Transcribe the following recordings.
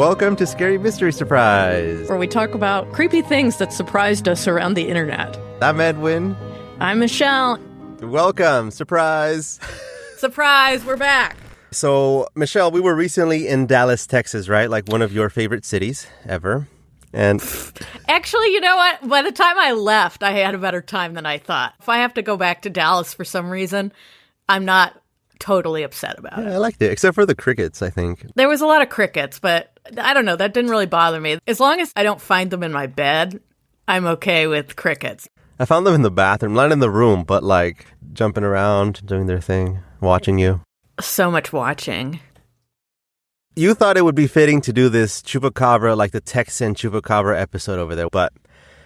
Welcome to Scary Mystery Surprise, where we talk about creepy things that surprised us around the internet. I'm Edwin. I'm Michelle. Welcome. Surprise. Surprise, we're back. So, Michelle, we were recently in Dallas, Texas, right? Like one of your favorite cities ever. And actually, you know what? By the time I left, I had a better time than I thought. If I have to go back to Dallas for some reason, I'm not totally upset about it. I liked it, except for the crickets, I think. There was a lot of crickets, but I don't know. That didn't really bother me. As long as I don't find them in my bed, I'm okay with crickets. I found them in the bathroom, not in the room, but like jumping around, doing their thing, watching you. So much watching. You thought it would be fitting to do this Chupacabra, like the Texan Chupacabra episode over there, but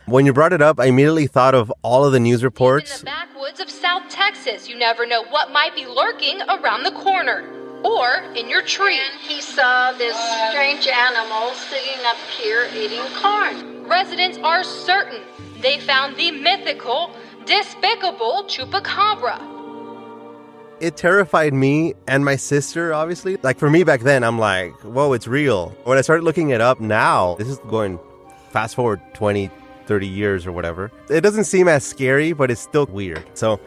when you brought it up, I immediately thought of all of the news reports. In the backwoods of South Texas, you never know what might be lurking around the corner or in your tree. And he saw this strange animal sitting up here eating corn. Residents are certain they found the mythical, despicable Chupacabra. It terrified me and my sister, obviously. Like for me back then, I'm like, whoa, it's real. When I started looking it up now, this is going fast forward 20, 30 years or whatever. It doesn't seem as scary, but it's still weird. So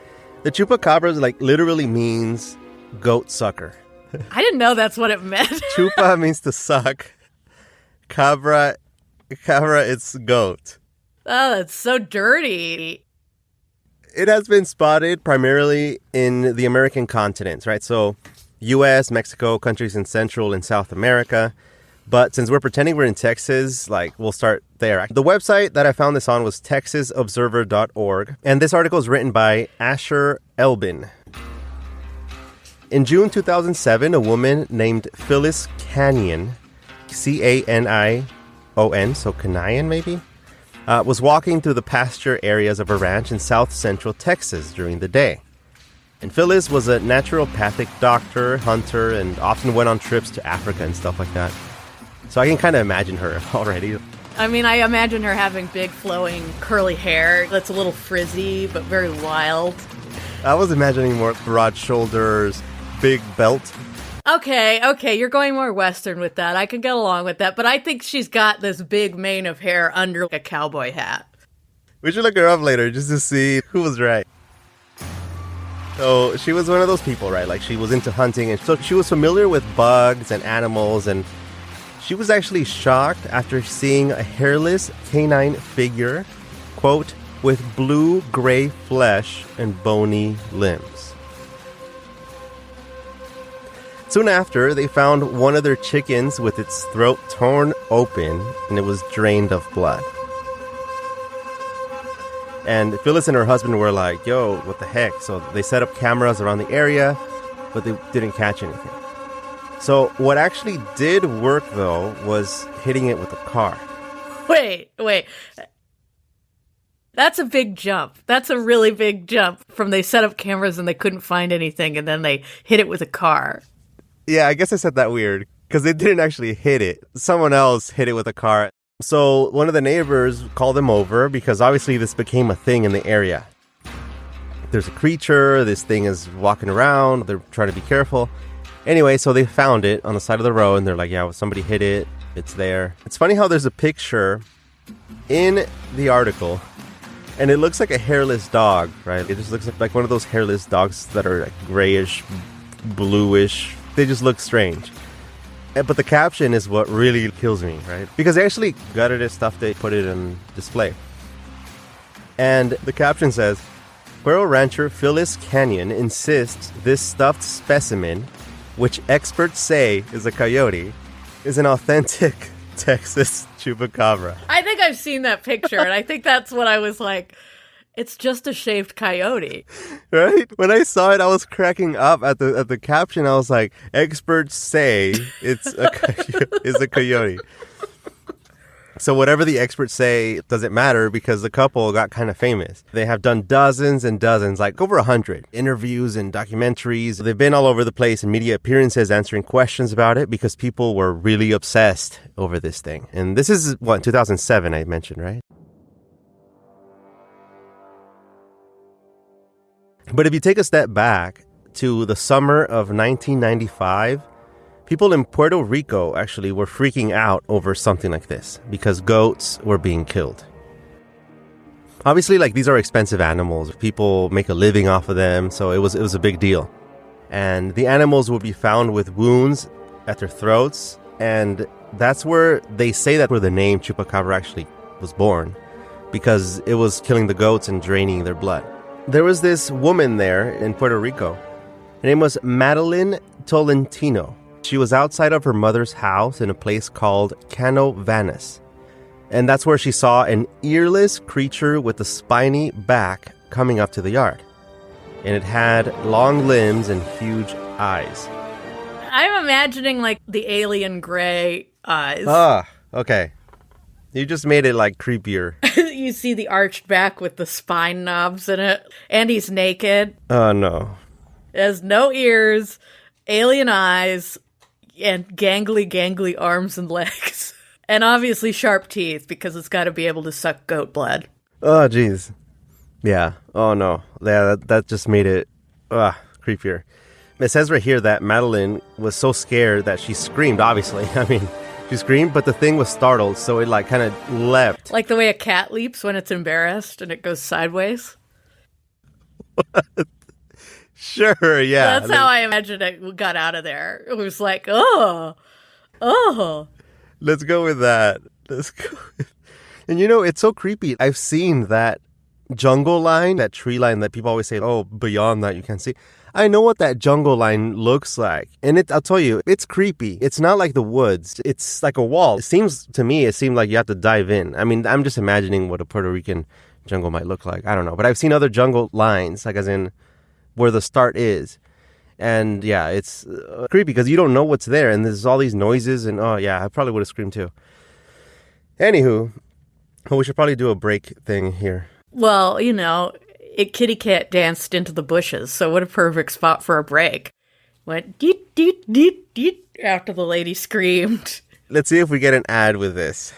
the Chupacabra like literally means goat sucker. I didn't know that's what it meant. Chupa means to suck. Cabra, it's goat. Oh, that's so dirty. It has been spotted primarily in the American continents, right? So U.S., Mexico, countries in Central and South America. But since we're pretending we're in Texas, like we'll start there. The website that I found this on was texasobserver.org. And this article is written by Asher Elbin. In June 2007, a woman named Phyllis Canyon, C-A-N-I-O-N, so Canyon maybe, was walking through the pasture areas of a ranch in south central Texas during the day. And Phyllis was a naturopathic doctor, hunter, and often went on trips to Africa and stuff like that. So I can kind of imagine her already. I mean, I imagine her having big flowing curly hair that's a little frizzy, but very wild. I was imagining more broad shoulders, big belt. Okay, you're going more Western with that. I can get along with that, but I think she's got this big mane of hair under a cowboy hat. We should look her up later just to see who was right. So she was one of those people, right? Like she was into hunting, and so she was familiar with bugs and animals, and she was actually shocked after seeing a hairless canine figure, quote, with blue-gray flesh and bony limbs. Soon after, they found one of their chickens with its throat torn open, and it was drained of blood. And Phyllis and her husband were like, yo, what the heck? So they set up cameras around the area, but they didn't catch anything. So what actually did work, though, was hitting it with a car. Wait. That's a big jump. That's a really big jump from they set up cameras and they couldn't find anything, and then they hit it with a car. Yeah, I guess I said that weird, because they didn't actually hit it. Someone else hit it with a car. So one of the neighbors called them over, because obviously this became a thing in the area. There's a creature, this thing is walking around, they're trying to be careful. Anyway, so they found it on the side of the road, and they're like, yeah, well, somebody hit it, it's there. It's funny how there's a picture in the article, and it looks like a hairless dog, right? It just looks like one of those hairless dogs that are like grayish, bluish. They just look strange. But the caption is what really kills me, right? Because they actually gutted it, stuffed it, put it on display. And the caption says, Quail rancher Phyllis Canyon insists this stuffed specimen, which experts say is a coyote, is an authentic Texas Chupacabra. I think I've seen that picture, and I think that's what I was like, it's just a shaved coyote. Right? When I saw it, I was cracking up at the caption. I was like, experts say it's a coyote. So whatever the experts say, it doesn't matter, because the couple got kind of famous. They have done dozens and dozens, like over 100 interviews and documentaries. They've been all over the place in media appearances answering questions about it because people were really obsessed over this thing. And this is, 2007 I mentioned, right? But if you take a step back to the summer of 1995, People in Puerto Rico actually were freaking out over something like this because goats were being killed. Obviously, like, these are expensive animals. People make a living off of them, so it was a big deal. And the animals would be found with wounds at their throats, and that's where they say that where the name Chupacabra actually was born, because it was killing the goats and draining their blood. There was this woman there in Puerto Rico. Her name was Madeline Tolentino. She was outside of her mother's house in a place called Cano Vanas. And that's where she saw an earless creature with a spiny back coming up to the yard. And it had long limbs and huge eyes. I'm imagining like the alien gray eyes. Ah, okay. You just made it like creepier. You see the arched back with the spine knobs in it. And he's naked. Oh, no. Has no ears, alien eyes, and gangly arms and legs. And obviously sharp teeth, because it's got to be able to suck goat blood. Oh, jeez. Yeah. Oh, no. Yeah, that just made it creepier. It says right here that Madeline was so scared that she screamed, obviously. I mean, she screamed, but the thing was startled, so it like kind of leapt. Like the way a cat leaps when it's embarrassed and it goes sideways? Sure, yeah. That's how I imagine it got out of there. It was like, oh. Let's go with that. And you know, it's so creepy. I've seen that jungle line, that tree line that people always say, oh, beyond that you can't see. I know what that jungle line looks like. And I'll tell you, it's creepy. It's not like the woods. It's like a wall. It seemed like you have to dive in. I mean, I'm just imagining what a Puerto Rican jungle might look like. I don't know. But I've seen other jungle lines, like as in where the start is. And yeah, it's creepy because you don't know what's there. And there's all these noises. And oh, yeah, I probably would have screamed too. Anywho, we should probably do a break thing here. Well, you know, kitty cat danced into the bushes. So what a perfect spot for a break. Went deet, deet, deet, deet after the lady screamed. Let's see if we get an ad with this.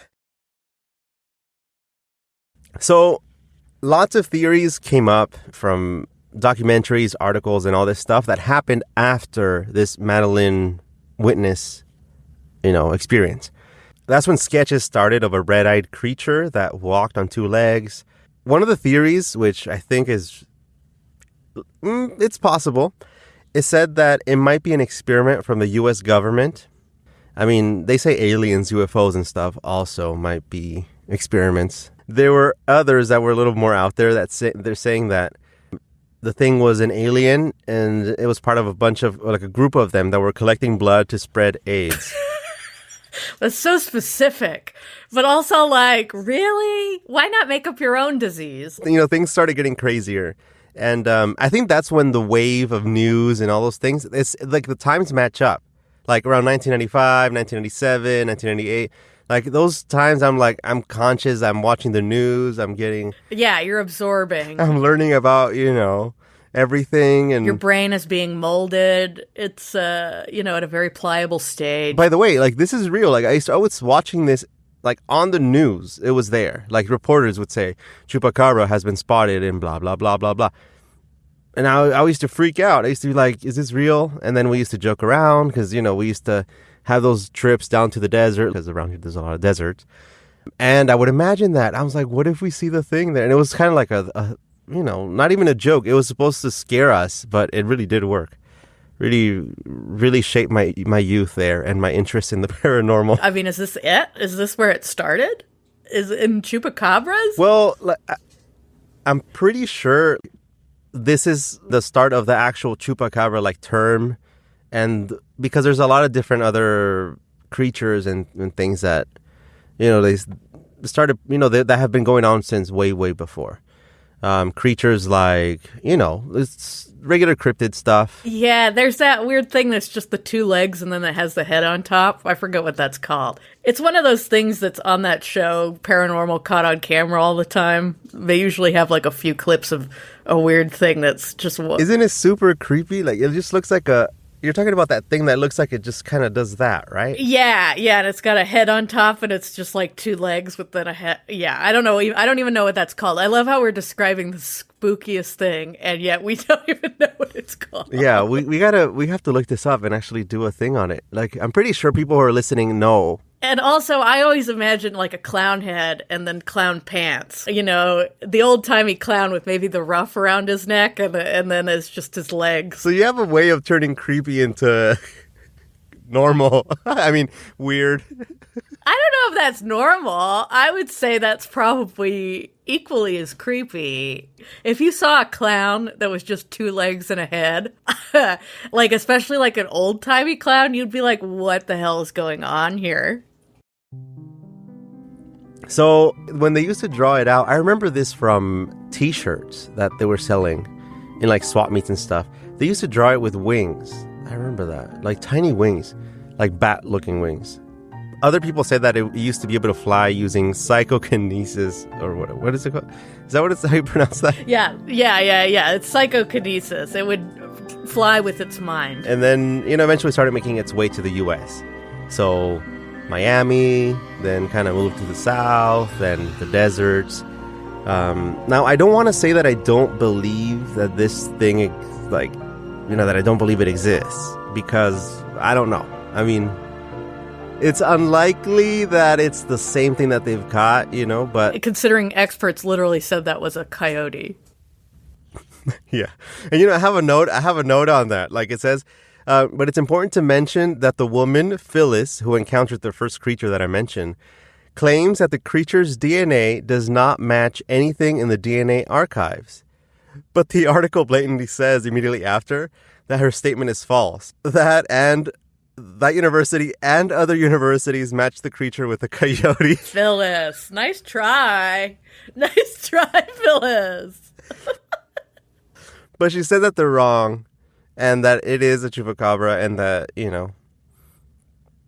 So lots of theories came up from documentaries, articles, and all this stuff that happened after this Madeline witness, experience. That's when sketches started of a red-eyed creature that walked on two legs. One of the theories, which I think is, it's possible, is said that it might be an experiment from the U.S. government. I mean, they say aliens, UFOs, and stuff also might be experiments. There were others that were a little more out there that they're saying that the thing was an alien and it was part of a group of them that were collecting blood to spread AIDS. That's so specific, but also like, really? Why not make up your own disease? Things started getting crazier. And I think that's when the wave of news and all those things, it's like the times match up. Like around 1995, 1997, 1998. Like those times I'm conscious, I'm watching the news, Yeah, you're absorbing. I'm learning about, everything. And your brain is being molded. It's, at a very pliable stage. By the way, like this is real. Like I was watching this, like on the news, it was there. Like reporters would say, Chupacabra has been spotted in blah, blah, blah, blah, blah. And I used to freak out. I used to be like, is this real? And then we used to joke around because, we used to have those trips down to the desert because around here there's a lot of deserts. And I would imagine that. I was like, what if we see the thing there? And it was kind of like a not even a joke. It was supposed to scare us, but it really did work. Really, really shaped my youth there and my interest in the paranormal. I mean, is this it? Is this where it started? Is it in Chupacabras? Well, I'm pretty sure this is the start of the actual Chupacabra term. And because there's a lot of different other creatures and things that, they started, that have been going on since way, way before. Creatures like, it's regular cryptid stuff. Yeah, there's that weird thing that's just the two legs and then it has the head on top. I forget what that's called. It's one of those things that's on that show, Paranormal Caught on Camera, all the time. They usually have a few clips of a weird thing that's just... Isn't it super creepy? Like, it just looks like you're talking about that thing that looks like it just kind of does that, right? Yeah, and it's got a head on top, and it's just like two legs with then a head. Yeah, I don't know. I don't even know what that's called. I love how we're describing this spookiest thing, and yet we don't even know what it's called. Yeah, we have to look this up and actually do a thing on it. Like, I'm pretty sure people who are listening know. And also, I always imagine like a clown head and then clown pants. You know, the old-timey clown with maybe the ruff around his neck and then it's just his legs. So you have a way of turning creepy into normal. I mean, weird. I don't know if that's normal. I would say that's probably equally as creepy. If you saw a clown that was just 2 legs and a head, like especially like an old-timey clown, you'd be like, what the hell is going on here? So when they used to draw it out, I remember this from t-shirts that they were selling in like swap meets and stuff. They used to draw it with wings. I remember that. Like tiny wings, like bat-looking wings. Other people said that it used to be able to fly using psychokinesis, or what is it called? Is that how you pronounce that? Yeah. It's psychokinesis. It would fly with its mind. And then, eventually started making its way to the U.S. So Miami, then kind of moved to the South, then the deserts. Now, I don't want to say that I don't believe that this thing, that I don't believe it exists, because I don't know. I mean, it's unlikely that it's the same thing that they've caught, but... Considering experts literally said that was a coyote. Yeah. And, I have a note on that. Like it says, but it's important to mention that the woman, Phyllis, who encountered the first creature that I mentioned, claims that the creature's DNA does not match anything in the DNA archives. But the article blatantly says immediately after that her statement is false. That university and other universities match the creature with a coyote. Phyllis, nice try. Nice try, Phyllis. But she said that they're wrong and that it is a chupacabra and that,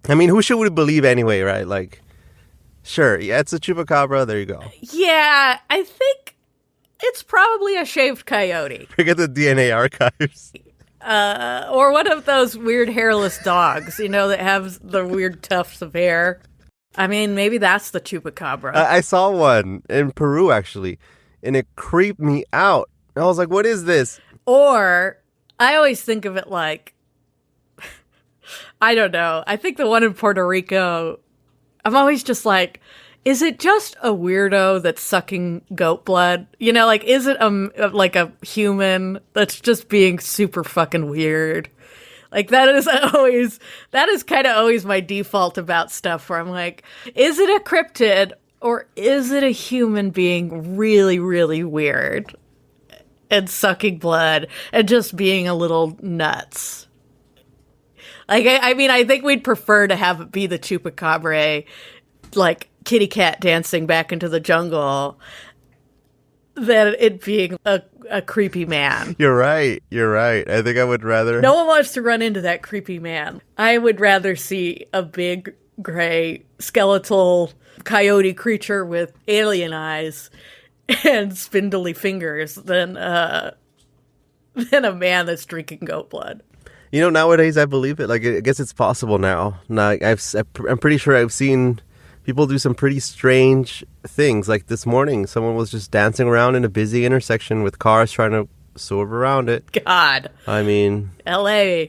I mean, who should we believe anyway, right? Like, sure, yeah, it's a chupacabra. There you go. Yeah, I think it's probably a shaved coyote. Forget the DNA archives. Or one of those weird hairless dogs, that have the weird tufts of hair. I mean, maybe that's the chupacabra. I saw one in Peru, actually, and it creeped me out. I was like, what is this? Or, I always think of it like, I don't know. I think the one in Puerto Rico, I'm always just like, is it just a weirdo that's sucking goat blood? Is it like a human that's just being super fucking weird? Like, that is kind of always my default about stuff where I'm like, is it a cryptid or is it a human being really, really weird and sucking blood and just being a little nuts? Like, I mean, I think we'd prefer to have it be the Chupacabra, like, kitty cat dancing back into the jungle than it being a creepy man. You're right. I think I would rather... No one wants to run into that creepy man. I would rather see a big, gray, skeletal coyote creature with alien eyes and spindly fingers than a man that's drinking goat blood. Nowadays I believe it. Like, I guess it's possible now. I'm pretty sure I've seen... people do some pretty strange things. Like this morning, someone was just dancing around in a busy intersection with cars trying to swerve around it. God. I mean... LA.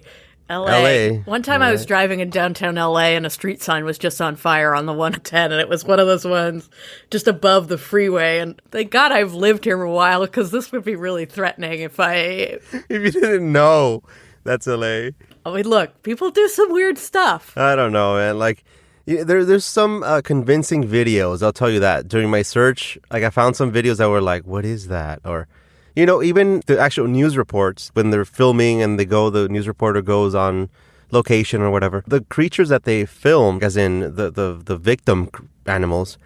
One time I was driving in downtown LA and a street sign was just on fire on the 110, and it was one of those ones just above the freeway. And thank God I've lived here for a while, because this would be really threatening if you didn't know that's LA. I mean, look, people do some weird stuff. I don't know, man. Like... there's some convincing videos, I'll tell you that. During my search, like I found some videos that were like, what is that? Or, even the actual news reports, when they're filming and the news reporter goes on location or whatever. The creatures that they filmed, as in the victim animals,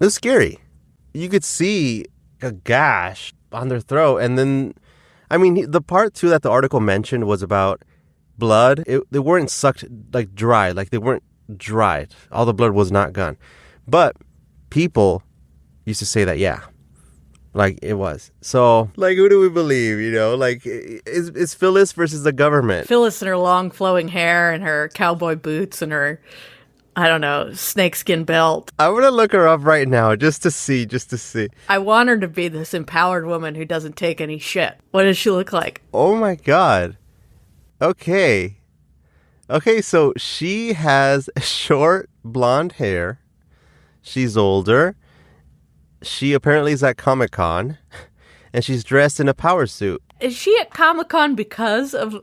it was scary. You could see a gash on their throat. And then, I mean, the part too that the article mentioned was about blood. They weren't sucked like dry, like they weren't dried. All the blood was not gone. But people used to say that, yeah, like it was. So, like, who do we believe, Like, it's Phyllis versus the government. Phyllis and her long flowing hair and her cowboy boots and her I don't know, snakeskin belt. I'm gonna look her up right now just to see. I want her to be this empowered woman who doesn't take any shit. What does she look like? Oh my god. Okay, so she has short blonde hair. She's older. She apparently is at Comic-Con, and she's dressed in a power suit. Is she at Comic-Con because of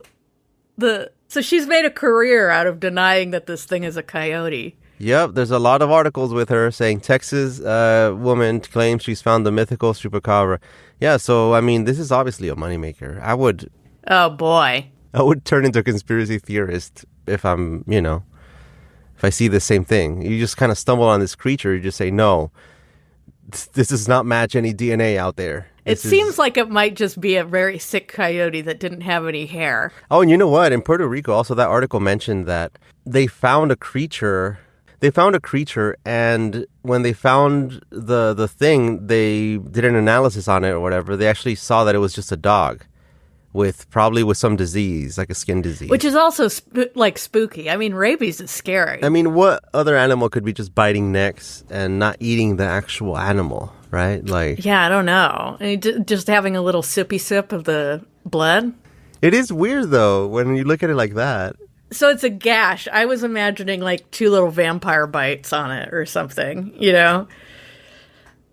the... So she's made a career out of denying that this thing is a coyote. Yep, there's a lot of articles with her saying Texas woman claims she's found the mythical Chupacabra. Yeah, so, I mean, this is obviously a moneymaker. Oh, boy. I would turn into a conspiracy theorist if I'm, if I see the same thing. You just kind of stumble on this creature, you just say, no, this does not match any DNA out there. It seems like it might just be a very sick coyote that didn't have any hair. Oh, and you know what? In Puerto Rico, also that article mentioned that they found a creature. And when they found the thing, they did an analysis on it or whatever. They actually saw that it was just a dog probably with some disease, like a skin disease. Which is also spooky. I mean, rabies is scary. I mean, what other animal could be just biting necks and not eating the actual animal, right? Like, yeah, I don't know. I mean, just having a little sippy sip of the blood. It is weird, though, when you look at it like that. So it's a gash. I was imagining like 2 little vampire bites on it or something,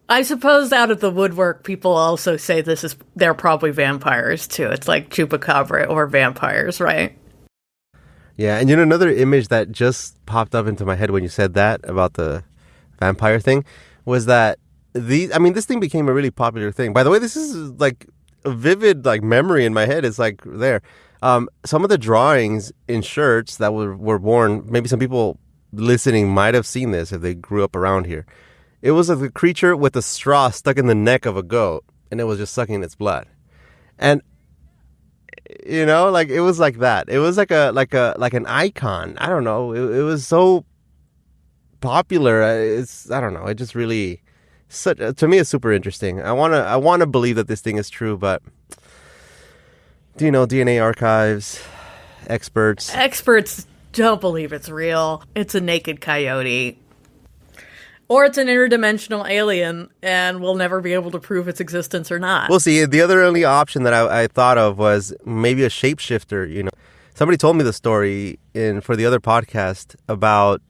I suppose out of the woodwork, people also say they're probably vampires too. It's like Chupacabra or vampires, right? Yeah, and another image that just popped up into my head when you said that about the vampire thing was that this thing became a really popular thing. By the way, this is like a vivid memory in my head. It's like there. Some of the drawings in shirts that were worn, maybe some people listening might have seen this if they grew up around here. It was a creature with a straw stuck in the neck of a goat, and it was just sucking its blood. And it was like that. It was like an icon. I don't know. It was so popular. I don't know. It just really, to me, it's super interesting. I wanna believe that this thing is true, but DNA archives, experts don't believe it's real. It's a naked coyote. Or it's an interdimensional alien, and we'll never be able to prove its existence or not. We'll see. The only option that I thought of was maybe a shapeshifter. Somebody told me the story for the other podcast about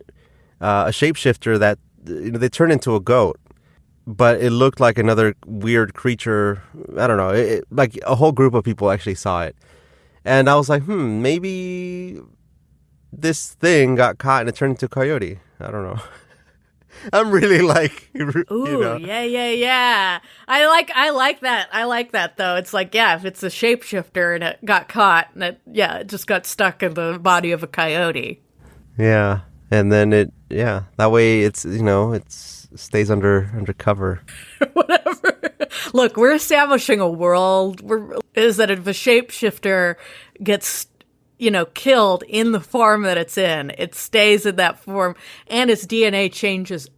a shapeshifter that they turned into a goat, but it looked like another weird creature. I don't know. Like a whole group of people actually saw it, and I was like, maybe this thing got caught and it turned into a coyote. I don't know. I'm really Ooh, yeah. I like that. I like that, though. It's like, yeah, if it's a shapeshifter and it got caught, and it just got stuck in the body of a coyote. Yeah, and then that way it stays under cover. Whatever. Look, we're establishing a world is that if a shapeshifter gets killed in the form that it's in, it stays in that form, and its DNA changes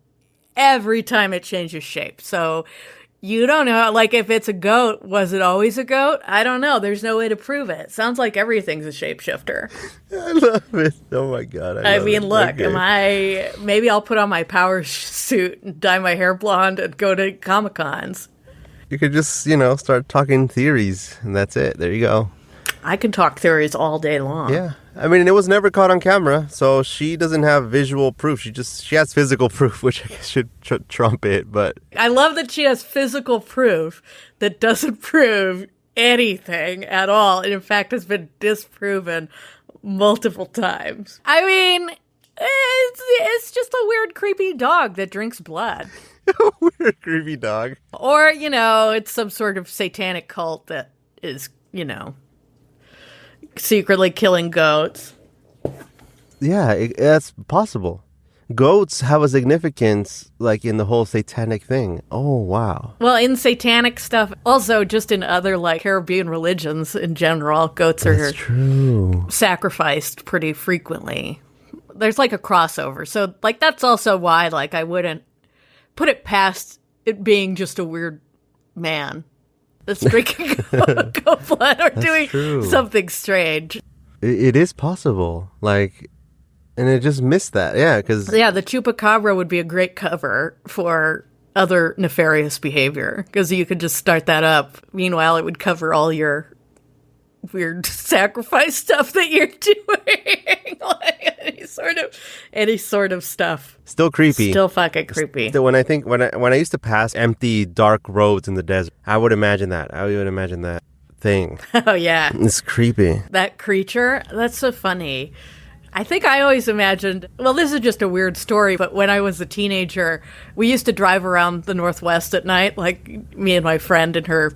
every time it changes shape. So you don't know, if it's a goat, was it always a goat? I don't know. There's no way to prove it. Sounds like everything's a shapeshifter. I love it. Oh my God. Look, okay. Maybe I'll put on my power suit and dye my hair blonde and go to Comic-Cons. You could just, start talking theories, and that's it. There you go. I can talk theories all day long. Yeah. I mean, it was never caught on camera, so she doesn't have visual proof. She has physical proof, which I guess should trump it, but... I love that she has physical proof that doesn't prove anything at all, and in fact has been disproven multiple times. I mean, it's just a weird, creepy dog that drinks blood. A weird, creepy dog. Or, it's some sort of satanic cult that is, secretly killing goats. Yeah, that's possible. Goats have a significance, in the whole satanic thing. Oh, wow. Well, in satanic stuff, also just in other, Caribbean religions in general, goats are true. Sacrificed pretty frequently. There's, a crossover. So, that's also why, I wouldn't put it past it being just a weird man that's drinking goat blood or doing something strange. It is possible. And it just missed that. Yeah, because... Yeah, the Chupacabra would be a great cover for other nefarious behavior, because you could just start that up. Meanwhile, it would cover all your weird sacrifice stuff that you're doing. Like any sort of stuff. Still creepy. Still fucking creepy. When I used to pass empty, dark roads in the desert, I would imagine that. I would imagine that thing. Oh, yeah. It's creepy. That creature, that's so funny. I think I always imagined, well, this is just a weird story, but when I was a teenager, we used to drive around the Northwest at night, like me and my friend and her,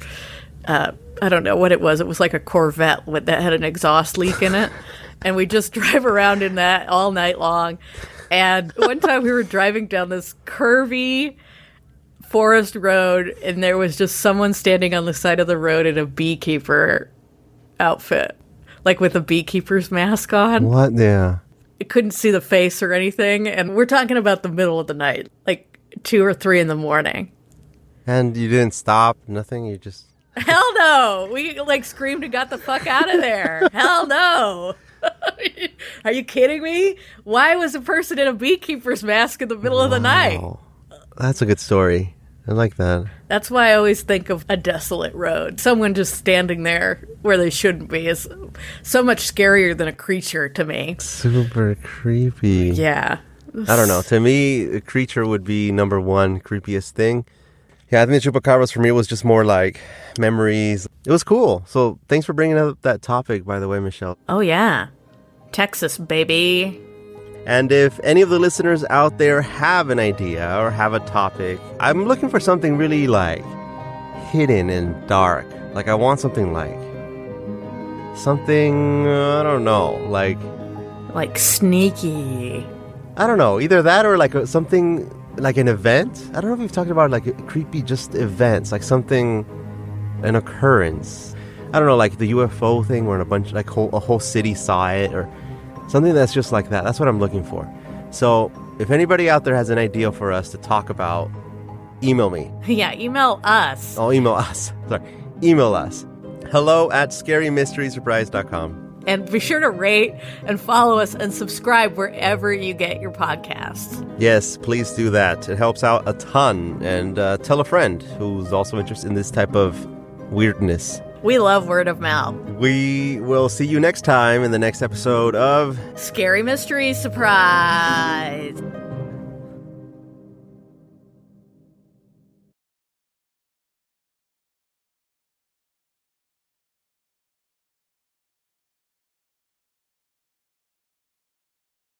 I don't know what it was. It was like a Corvette that had an exhaust leak in it. And we just drive around in that all night long. And one time we were driving down this curvy forest road, and there was just someone standing on the side of the road in a beekeeper outfit. Like with a beekeeper's mask on. What? Yeah. I couldn't see the face or anything. And we're talking about the middle of the night, like 2 or 3 in the morning. And you didn't stop? Nothing? You just... Hell no! We like screamed and got the fuck out of there. Hell no! Are you kidding me? Why was a person in a beekeeper's mask in the middle of the night? That's a good story. I like that. That's why I always think of a desolate road. Someone just standing there where they shouldn't be is so much scarier than a creature to me. Super creepy. Yeah. I don't know. To me, a creature would be number one creepiest thing. Yeah, I think the Chupacabras for me was just more like memories. It was cool. So thanks for bringing up that topic, by the way, Michelle. Oh, yeah. Texas, baby. And if any of the listeners out there have an idea or have a topic, I'm looking for something really like hidden and dark. Like I want something like something, I don't know, like sneaky. I don't know, either that or like something like an event. I don't know if we've talked about like creepy just events, like something, an occurrence. I don't know, like the UFO thing where a whole city saw it or something that's just like that. That's what I'm looking for. So if anybody out there has an idea for us to talk about, email me. Yeah, email us. Oh, email us. Sorry. Email us. hello@scarymysterysurprise.com. And be sure to rate and follow us and subscribe wherever you get your podcasts. Yes, please do that. It helps out a ton. And tell a friend who's also interested in this type of weirdness. We love word of mouth. We will see you next time in the next episode of Scary Mystery Surprise.